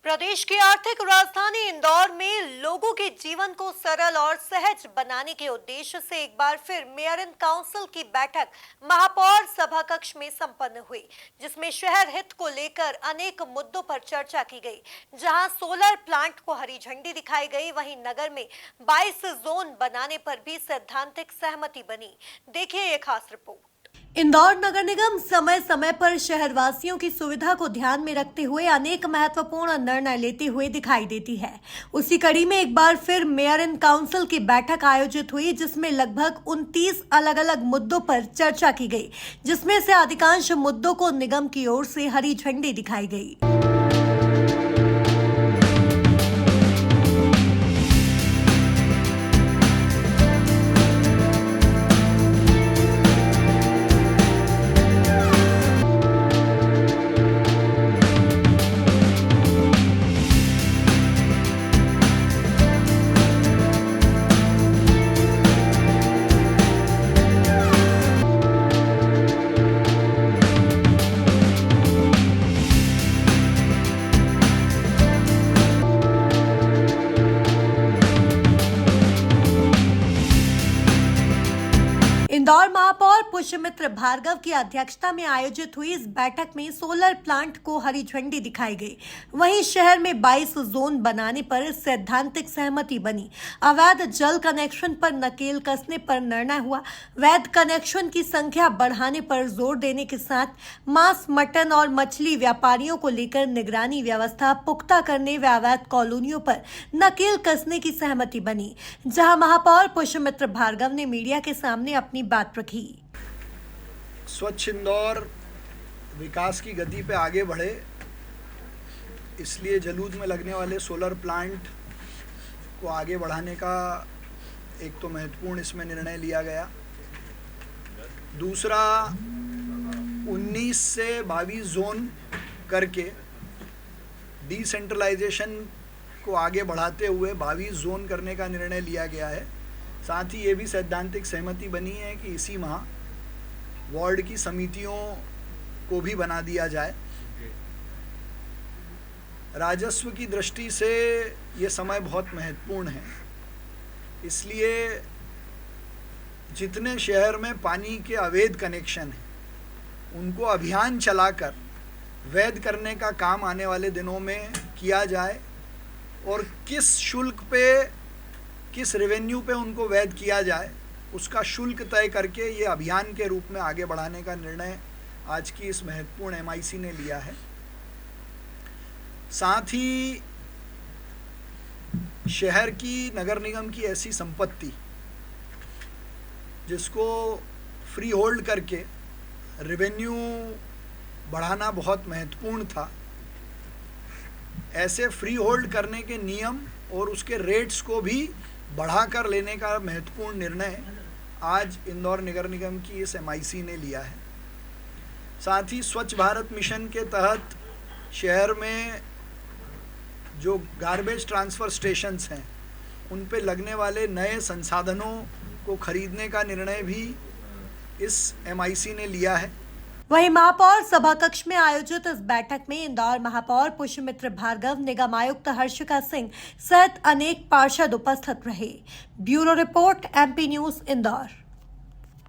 प्रदेश की आर्थिक राजधानी इंदौर में लोगों के जीवन को सरल और सहज बनाने के उद्देश्य से एक बार फिर मेयर इन काउंसिल की बैठक महापौर सभाकक्ष में संपन्न हुई, जिसमें शहर हित को लेकर अनेक मुद्दों पर चर्चा की गई। जहां सोलर प्लांट को हरी झंडी दिखाई गई, वहीं नगर में 22 जोन बनाने पर भी सैद्धांतिक सहमति बनी। देखिए ये खास रिपोर्ट। इंदौर नगर निगम समय समय पर शहरवासियों की सुविधा को ध्यान में रखते हुए अनेक महत्वपूर्ण निर्णय लेते हुए दिखाई देती है। उसी कड़ी में एक बार फिर मेयर इन काउंसिल की बैठक आयोजित हुई, जिसमें लगभग 29 अलग अलग मुद्दों पर चर्चा की गई, जिसमें से अधिकांश मुद्दों को निगम की ओर से हरी झंडी दिखाई गई। इंदौर महापौर पुष्यमित्र भार्गव की अध्यक्षता में आयोजित हुई इस बैठक में सोलर प्लांट को हरी झंडी दिखाई गई। वहीं शहर में 22 जोन बनाने पर सैद्धांतिक सहमति बनी। अवैध जल कनेक्शन पर नकेल कसने पर निर्णय हुआ। वैध कनेक्शन की संख्या बढ़ाने पर जोर देने के साथ मांस, मटन और मछली व्यापारियों को लेकर निगरानी व्यवस्था पुख्ता करने व अवैध कॉलोनियों पर नकेल कसने की सहमति बनी। जहां महापौर पुष्यमित्र भार्गव ने मीडिया के सामने अपनी बात रखी। स्वच्छ इंदौर विकास की गति पे आगे बढ़े, इसलिए जलूद में लगने वाले सोलर प्लांट को आगे बढ़ाने का एक तो महत्वपूर्ण इसमें निर्णय लिया गया। दूसरा, 19 से 22 जोन करके डिसेंट्रलाइजेशन को आगे बढ़ाते हुए 22 जोन करने का निर्णय लिया गया है। साथ ही ये भी सैद्धांतिक सहमति बनी है कि इसी माह वार्ड की समितियों को भी बना दिया जाए। राजस्व की दृष्टि से ये समय बहुत महत्वपूर्ण है, इसलिए जितने शहर में पानी के अवैध कनेक्शन हैं उनको अभियान चलाकर वैध करने का काम आने वाले दिनों में किया जाए और किस शुल्क पे, किस रेवेन्यू पे उनको वैध किया जाए, उसका शुल्क तय करके ये अभियान के रूप में आगे बढ़ाने का निर्णय आज की इस महत्वपूर्ण एमआईसी ने लिया है। साथ ही शहर की, नगर निगम की ऐसी संपत्ति जिसको फ्री होल्ड करके रेवेन्यू बढ़ाना बहुत महत्वपूर्ण था, ऐसे फ्री होल्ड करने के नियम और उसके रेट्स को भी बढ़ाकर लेने का महत्वपूर्ण निर्णय आज इंदौर नगर निगम की इस एमआईसी ने लिया है। साथ ही स्वच्छ भारत मिशन के तहत शहर में जो गार्बेज ट्रांसफ़र स्टेशंस हैं उन पे लगने वाले नए संसाधनों को खरीदने का निर्णय भी इस एमआईसी ने लिया है। वहीं महापौर सभाकक्ष में आयोजित इस बैठक में इंदौर महापौर पुष्यमित्र भार्गव, निगम आयुक्त हर्षिका सिंह सहित अनेक पार्षद उपस्थित रहे। Bureau report, MP news, Indore.